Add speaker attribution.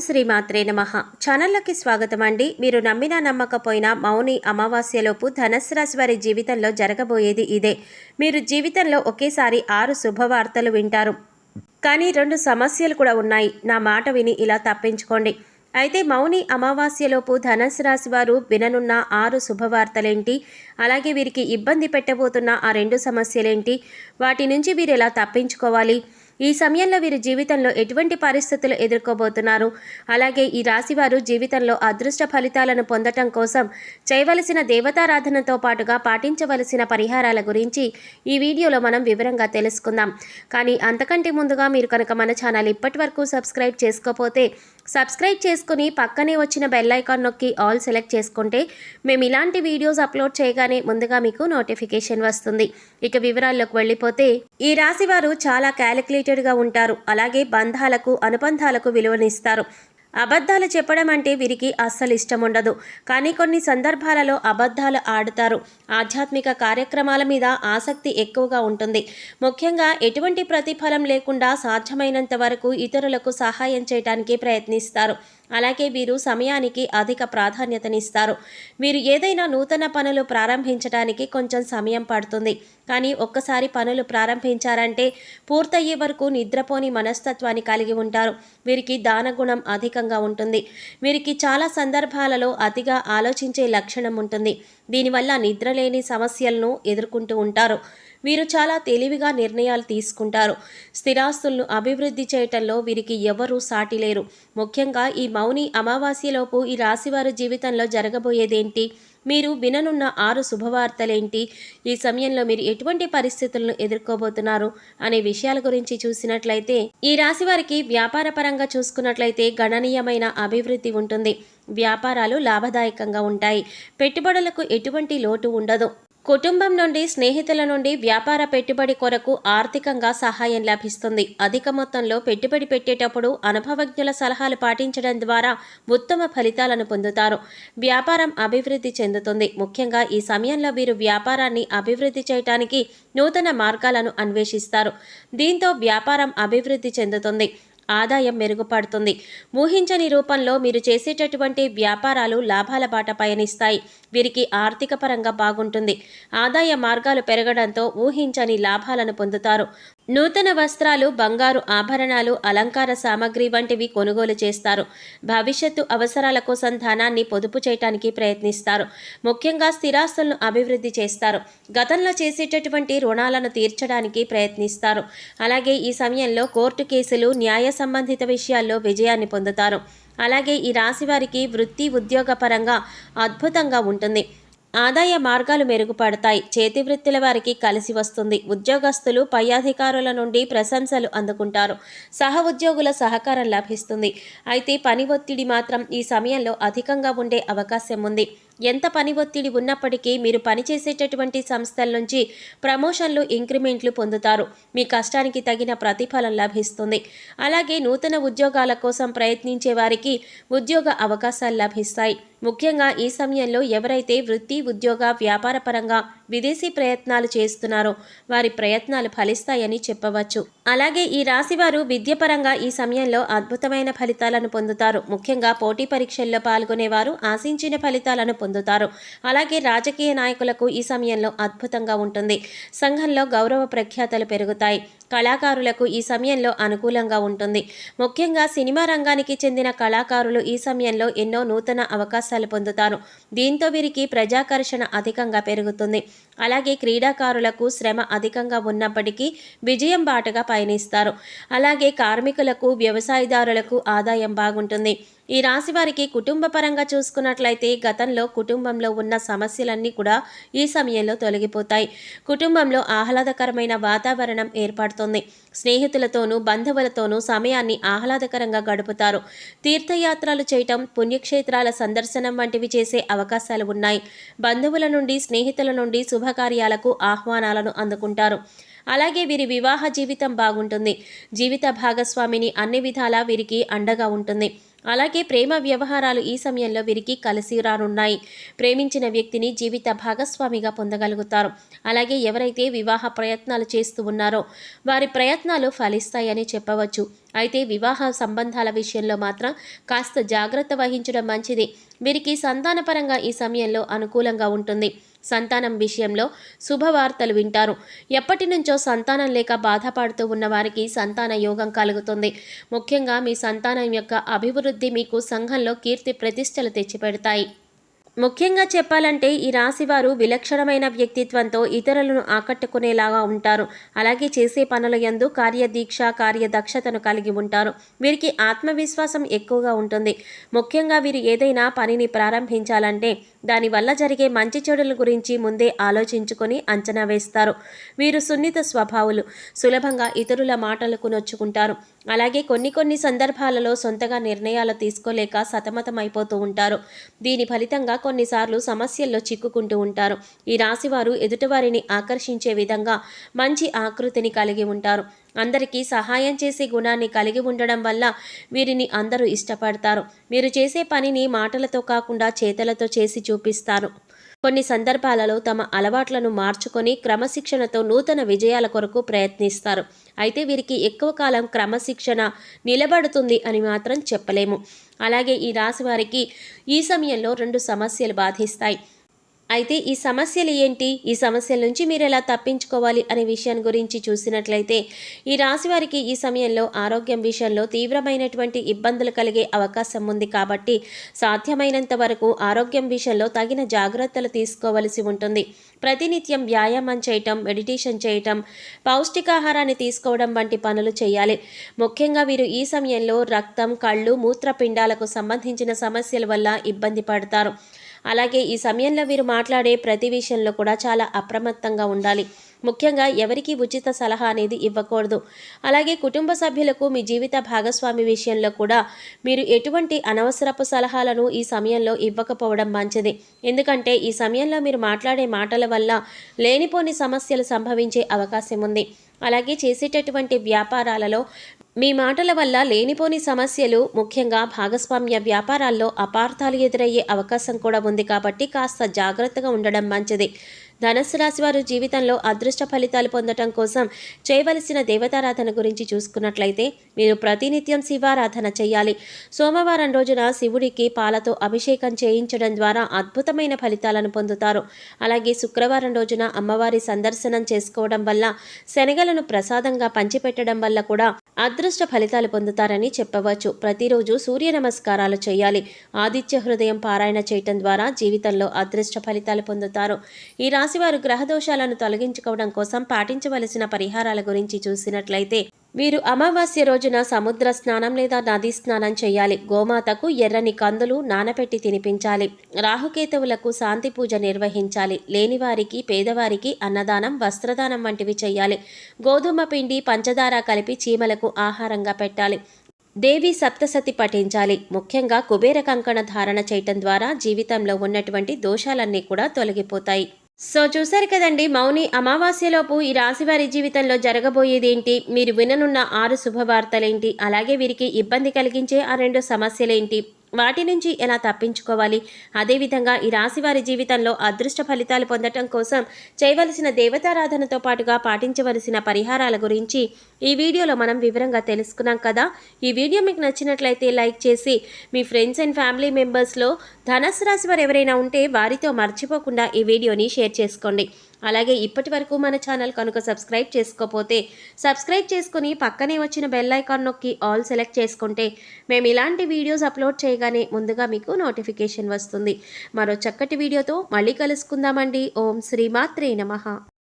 Speaker 1: శ్రీ మాత్రే నమః. ఛానల్లోకి స్వాగతం అండి. మీరు నమ్మినా నమ్మకపోయినా మౌని అమావాస్యలోపు ధనుస్సు రాశి వారి జీవితంలో జరగబోయేది ఇదే. మీరు జీవితంలో ఒకేసారి 6 శుభవార్తలు వింటారు. కానీ 2 సమస్యలు కూడా ఉన్నాయి. నా మాట విని ఇలా తప్పించుకోండి. అయితే మౌని అమావాస్యలోపు ధనుస్సు రాశి వారు విననున్న 6 శుభవార్తలేంటి, అలాగే వీరికి ఇబ్బంది పెట్టబోతున్న ఆ 2 సమస్యలేంటి, వాటి నుంచి వీరు ఎలా తప్పించుకోవాలి, ఈ సమయంలో వీరి జీవితంలో ఎటువంటి పరిస్థితులు ఎదుర్కోబోతున్నారు, అలాగే ఈ రాశివారు జీవితంలో అదృష్ట ఫలితాలను పొందటం కోసం చేయవలసిన దేవతారాధనతో పాటుగా పాటించవలసిన పరిహారాల గురించి ఈ వీడియోలో మనం వివరంగా తెలుసుకుందాం. కానీ అంతకంటే ముందుగా మీరు కనుక మన ఛానల్ ఇప్పటి వరకు సబ్స్క్రైబ్ చేసుకోకపోతే సబ్స్క్రైబ్ చేసుకుని పక్కనే వచ్చిన బెల్ ఐకాన్ నొక్కి ఆల్ సెలెక్ట్ చేసుకుంటే మేము ఇలాంటి వీడియోస్ అప్లోడ్ చేయగానే ముందుగా మీకు నోటిఫికేషన్ వస్తుంది. ఇక వివరాల్లోకి వెళ్ళిపోతే ఈ రాశి వారు చాలా క్యాలిక్యులేటెడ్గా ఉంటారు. అలాగే బంధాలకు అనుబంధాలకు విలువనిస్తారు. అబద్ధాలు చెప్పడం అంటే వీరికి అస్సలు ఇష్టం ఉండదు. కానీ కొన్ని సందర్భాలలో అబద్ధాలు ఆడుతారు. ఆధ్యాత్మిక కార్యక్రమాల మీద ఆసక్తి ఎక్కువగా ఉంటుంది. ముఖ్యంగా ఎటువంటి ప్రతిఫలం లేకుండా సాధ్యమైనంత వరకు ఇతరులకు సహాయం చేయడానికి ప్రయత్నిస్తారు. అలాగే వీరు సమయానికి అధిక ప్రాధాన్యతనిస్తారు. వీరు ఏదైనా నూతన పనులు ప్రారంభించడానికి కొంచెం సమయం పడుతుంది. కానీ ఒక్కసారి పనులు ప్రారంభించారంటే పూర్తయ్యే వరకు నిద్రపోని మనస్తత్వాన్ని కలిగి ఉంటారు. వీరికి దానగుణం అధికంగా ఉంటుంది. వీరికి చాలా సందర్భాలలో అతిగా ఆలోచించే లక్షణం ఉంటుంది. దీనివల్ల నిద్రలేని సమస్యలను ఎదుర్కొంటూ ఉంటారు. వీరు చాలా తెలివిగా నిర్ణయాలు తీసుకుంటారు. స్థిరాస్తులను అభివృద్ధి చేయటంలో వీరికి ఎవరూ సాటి లేరు. ముఖ్యంగా ఈ మౌని అమావాస్యలోపు ఈ రాశివారి జీవితంలో జరగబోయేదేంటి, మీరు విననున్న 6 శుభవార్తలేంటి, ఈ సమయంలో మీరు ఎటువంటి పరిస్థితులను ఎదుర్కోబోతున్నారు అనే విషయాల గురించి చూసినట్లయితే ఈ రాశి వారికి వ్యాపార పరంగా చూసుకున్నట్లయితే గణనీయమైన అభివృద్ధి ఉంటుంది. వ్యాపారాలు లాభదాయకంగా ఉంటాయి. పెట్టుబడులకు ఎటువంటి లోటు ఉండదు. కుటుంబం నుండి, స్నేహితుల నుండి వ్యాపార పెట్టుబడి కొరకు ఆర్థికంగా సహాయం లభిస్తుంది. అధిక మొత్తంలో పెట్టుబడి పెట్టేటప్పుడు అనుభవజ్ఞుల సలహాలు పాటించడం ద్వారా ఉత్తమ ఫలితాలను పొందుతారు. వ్యాపారం అభివృద్ధి చెందుతుంది. ముఖ్యంగా ఈ సమయంలో వీరు వ్యాపారాన్ని అభివృద్ధి చేయడానికి నూతన మార్గాలను అన్వేషిస్తారు. దీంతో వ్యాపారం అభివృద్ధి చెందుతుంది. ఆదాయం మెరుగుపడుతుంది. ఊహించని రూపంలో మీరు చేసేటటువంటి వ్యాపారాలు లాభాల బాట పయనిస్తాయి. వీరికి ఆర్థిక పరంగా బాగుంటుంది. ఆదాయ మార్గాలు పెరగడంతో ఊహించని లాభాలను పొందుతారు. నూతన వస్త్రాలు, బంగారు ఆభరణాలు, అలంకార సామగ్రి వంటివి కొనుగోలు చేస్తారు. భవిష్యత్తు అవసరాల కోసం ధనాన్ని పొదుపు చేయడానికి ప్రయత్నిస్తారు. ముఖ్యంగా స్థిరాస్తులను అభివృద్ధి చేస్తారు. గతంలో చేసేటటువంటి రుణాలను తీర్చడానికి ప్రయత్నిస్తారు. అలాగే ఈ సమయంలో కోర్టు కేసులు, న్యాయ సంబంధిత విషయాల్లో విజయాన్ని పొందుతారు. అలాగే ఈ రాశి వారికి వృత్తి, ఉద్యోగ పరంగా అద్భుతంగా ఉంటుంది. ఆదాయ మార్గాలు మెరుగుపడతాయి. చేతి వృత్తుల వారికి కలిసి వస్తుంది. ఉద్యోగస్తులు పై అధికారుల నుండి ప్రశంసలు అందుకుంటారు. సహ ఉద్యోగుల సహకారం లభిస్తుంది. అయితే పని ఒత్తిడి మాత్రం ఈ సమయంలో అధికంగా ఉండే అవకాశం ఉంది. ఎంత పని ఒత్తిడి ఉన్నప్పటికీ మీరు పనిచేసేటటువంటి సంస్థల నుంచి ప్రమోషన్లు, ఇంక్రిమెంట్లు పొందుతారు. మీ కష్టానికి తగిన ప్రతిఫలం లభిస్తుంది. అలాగే నూతన ఉద్యోగాల కోసం ప్రయత్నించే వారికి ఉద్యోగ అవకాశాలు లభిస్తాయి. ముఖ్యంగా ఈ సమయంలో ఎవరైతే వృత్తి, ఉద్యోగ, వ్యాపార పరంగా విదేశీ ప్రయత్నాలు చేస్తున్నారో వారి ప్రయత్నాలు ఫలిస్తాయని చెప్పవచ్చు. అలాగే ఈ రాశివారు విద్యపరంగా ఈ సమయంలో అద్భుతమైన ఫలితాలను పొందుతారు. ముఖ్యంగా పోటీ పరీక్షల్లో పాల్గొనేవారు ఆశించిన ఫలితాలను పొందుతారు. అలాగే రాజకీయ నాయకులకు ఈ సమయంలో అద్భుతంగా ఉంటుంది. సంఘంలో గౌరవ ప్రఖ్యాతలు పెరుగుతాయి. కళాకారులకు ఈ సమయంలో అనుకూలంగా ఉంటుంది. ముఖ్యంగా సినిమా రంగానికి చెందిన కళాకారులు ఈ సమయంలో ఎన్నో నూతన అవకాశాలు పొందుతారు. దీంతో వీరికి ప్రజాకర్షణ అధికంగా పెరుగుతుంది. అలాగే క్రీడాకారులకు శ్రమ అధికంగా ఉన్నప్పటికీ విజయం బాటగా పయనిస్తారు. అలాగే కార్మికులకు, వ్యవసాయదారులకు ఆదాయం బాగుంటుంది. ఈ రాశి వారికి కుటుంబ పరంగా చూసుకున్నట్లయితే గతంలో కుటుంబంలో ఉన్న సమస్యలన్నీ కూడా ఈ సమయంలో తొలగిపోతాయి. కుటుంబంలో ఆహ్లాదకరమైన వాతావరణం ఏర్పడుతుంది. స్నేహితులతోనూ, బంధువులతోనూ సమయాన్ని ఆహ్లాదకరంగా గడుపుతారు. తీర్థయాత్రలు చేయటం, పుణ్యక్షేత్రాల సందర్శనం వంటివి చేసే అవకాశాలు ఉన్నాయి. బంధువుల నుండి, స్నేహితుల నుండి శుభకార్యాలకు ఆహ్వానాలను అందుకుంటారు. అలాగే వీరి వివాహ జీవితం బాగుంటుంది. జీవిత భాగస్వామిని అన్ని విధాలా వీరికి అండగా ఉంటుంది. అలాగే ప్రేమ వ్యవహారాలు ఈ సమయంలో వీరికి కలిసి రానున్నాయి. ప్రేమించిన వ్యక్తిని జీవిత భాగస్వామిగా పొందగలుగుతారు. అలాగే ఎవరైతే వివాహ ప్రయత్నాలు చేస్తూ ఉన్నారో వారి ప్రయత్నాలు ఫలిస్తాయని చెప్పవచ్చు. అయితే వివాహ సంబంధాల విషయంలో మాత్రం కాస్త జాగ్రత్త వహించడం మంచిది. వీరికి సంతానపరంగా ఈ సమయంలో అనుకూలంగా ఉంటుంది. సంతానం విషయంలో శుభవార్తలు వింటారు. ఎప్పటి నుంచో సంతానం లేక బాధపడుతూ ఉన్న వారికి సంతాన యోగం కలుగుతుంది. ముఖ్యంగా మీ సంతానం యొక్క అభివృద్ధి మీకు సంఘంలో కీర్తి ప్రతిష్టలు తెచ్చిపెడతాయి. ముఖ్యంగా చెప్పాలంటే ఈ రాశివారు విలక్షణమైన వ్యక్తిత్వంతో ఇతరులను ఆకట్టుకునేలాగా ఉంటారు. అలాగే చేసే పనుల యందు కార్యదీక్ష కార్యదక్షతను కలిగి ఉంటారు. వీరికి ఆత్మవిశ్వాసం ఎక్కువగా ఉంటుంది. ముఖ్యంగా వీరు ఏదైనా పనిని ప్రారంభించాలంటే దానివల్ల జరిగే మంచి చెడుల గురించి ముందే ఆలోచించుకొని అంచనా వేస్తారు. వీరు సున్నిత స్వభావులు, సులభంగా ఇతరుల మాటలకు నొచ్చుకుంటారు. అలాగే కొన్ని సందర్భాలలో సొంతగా నిర్ణయాలు తీసుకోలేక సతమతమైపోతూ ఉంటారు. దీని ఫలితంగా కొన్నిసార్లు సమస్యల్లో చిక్కుకుంటూ ఉంటారు. ఈ రాశివారు ఎదుటివారిని ఆకర్షించే విధంగా మంచి ఆకృతిని కలిగి ఉంటారు. అందరికీ సహాయం చేసే గుణాన్ని కలిగి ఉండడం వల్ల వీరిని అందరూ ఇష్టపడతారు. మీరు చేసే పనిని మాటలతో కాకుండా చేతలతో చేసి చూపిస్తారు. కొన్ని సందర్భాలలో తమ అలవాట్లను మార్చుకొని క్రమశిక్షణతో నూతన విజయాల కొరకు ప్రయత్నిస్తారు. అయితే వీరికి ఎక్కువ కాలం క్రమశిక్షణ నిలబడుతుంది అని మాత్రం చెప్పలేము. అలాగే ఈ రాశి వారికి ఈ సమయంలో 2 సమస్యలు బాధిస్తాయి. అయితే ఈ సమస్యలు ఏంటి, ఈ సమస్యల నుంచి మీరు ఎలా తప్పించుకోవాలి అనే విషయాన్ని గురించి చూసినట్లయితే ఈ రాశి వారికి ఈ సమయంలో ఆరోగ్యం విషయంలో తీవ్రమైనటువంటి ఇబ్బందులు కలిగే అవకాశం ఉంది. కాబట్టి సాధ్యమైనంత వరకు ఆరోగ్యం విషయంలో తగిన జాగ్రత్తలు తీసుకోవలసి ఉంటుంది. ప్రతినిత్యం వ్యాయామం చేయటం, మెడిటేషన్ చేయటం, పౌష్టికాహారాన్ని తీసుకోవడం వంటి పనులు చేయాలి. ముఖ్యంగా వీరు ఈ సమయంలో రక్తం, కళ్ళు, మూత్రపిండాలకు సంబంధించిన సమస్యల వల్ల ఇబ్బంది పడతారు. అలాగే ఈ సమయంలో వీరు మాట్లాడే ప్రతి విషయంలో కూడా చాలా అప్రమత్తంగా ఉండాలి. ముఖ్యంగా ఎవరికి ఉచిత సలహా అనేది ఇవ్వకూడదు. అలాగే కుటుంబ సభ్యులకు మీ జీవిత భాగస్వామి విషయంలో కూడా మీరు ఎటువంటి అనవసరపు సలహాలను ఈ సమయంలో ఇవ్వకపోవడం మంచిది. ఎందుకంటే ఈ సమయంలో మీరు మాట్లాడే మాటల వల్ల లేనిపోని సమస్యలు సంభవించే అవకాశం ఉంది. అలాగే చేసేటటువంటి వ్యాపారాలలో మీ మాటల వల్ల లేనిపోని సమస్యలు, ముఖ్యంగా భాగస్వామ్య వ్యాపారాల్లో అపార్థాలు ఎదురయ్యే అవకాశం కూడా ఉంది. కాబట్టి కాస్త జాగ్రత్తగా ఉండడం మంచిది. ధనుస్సు రాశి వారు జీవితంలో అదృష్ట ఫలితాలు పొందటం కోసం చేయవలసిన దేవతారాధన గురించి చూసుకున్నట్లయితే మీరు ప్రతినిత్యం శివారాధన చేయాలి. సోమవారం రోజున శివుడికి పాలతో అభిషేకం చేయించడం ద్వారా అద్భుతమైన ఫలితాలను పొందుతారు. అలాగే శుక్రవారం రోజున అమ్మవారి సందర్శనం చేసుకోవడం వల్ల, శనగలను ప్రసాదంగా పంచిపెట్టడం వల్ల కూడా అదృష్ట ఫలితాలు పొందుతారని చెప్పవచ్చు. ప్రతిరోజు సూర్య నమస్కారాలు చేయాలి. ఆదిత్య హృదయం పారాయణ చేయటం ద్వారా జీవితంలో అదృష్ట ఫలితాలు పొందుతారు. ఈ రాశివారు గ్రహదోషాలను తొలగించుకోవడం కోసం పాటించవలసిన పరిహారాల గురించి చూసినట్లయితే వీరు అమావాస్య రోజున సముద్ర స్నానం లేదా నదీ స్నానం చేయాలి. గోమాతకు ఎర్రని కందులు నానబెట్టి తినిపించాలి. రాహుకేతువులకు శాంతి పూజ నిర్వహించాలి. లేనివారికి, పేదవారికి అన్నదానం, వస్త్రదానం వంటివి చేయాలి. గోధుమ పిండి, పంచదార కలిపి చీమలకు ఆహారంగా పెట్టాలి. దేవి సప్తసతి పఠించాలి. ముఖ్యంగా కుబేర కంకణ ధారణ చేయటం ద్వారా జీవితంలో ఉన్నటువంటి దోషాలన్నీ కూడా తొలగిపోతాయి. సో చూసారు కదండి, మౌని అమావాస్యలోపు ఈ రాశివారి జీవితంలో జరగబోయేది ఏంటి, మీరు విననున్న 6 శుభవార్తలేంటి, అలాగే వీరికి ఇబ్బంది కలిగించే ఆ 2 సమస్యలేంటి, వాటి నుంచి ఎలా తప్పించుకోవాలి, అదేవిధంగా ఈ రాశివారి జీవితంలో అదృష్ట ఫలితాలు పొందటం కోసం చేయవలసిన దేవతారాధనతో పాటుగా పాటించవలసిన పరిహారాల గురించి ఈ వీడియోలో మనం వివరంగా తెలుసుకున్నాం కదా. ఈ వీడియో మీకు నచ్చినట్లయితే లైక్ చేసి మీ ఫ్రెండ్స్ అండ్ ఫ్యామిలీ మెంబర్స్లో ధనుస్సు రాశి వారు ఎవరైనా ఉంటే వారితో మర్చిపోకుండా ఈ వీడియోని షేర్ చేసుకోండి. అలాగే ఇప్పటి వరకు మన ఛానల్ కనుక సబ్స్క్రైబ్ చేసుకోకపోతే సబ్స్క్రైబ్ చేసుకుని పక్కనే వచ్చిన బెల్ ఐకాన్ నొక్కి ఆల్ సెలెక్ట్ చేసుకుంటే మేము ఇలాంటి వీడియోస్ అప్లోడ్ చేయగానే ముందుగా మీకు నోటిఫికేషన్ వస్తుంది. మరో చక్కటి వీడియోతో మళ్ళీ కలుసుకుందామండి. ఓం శ్రీమాత్రే నమః.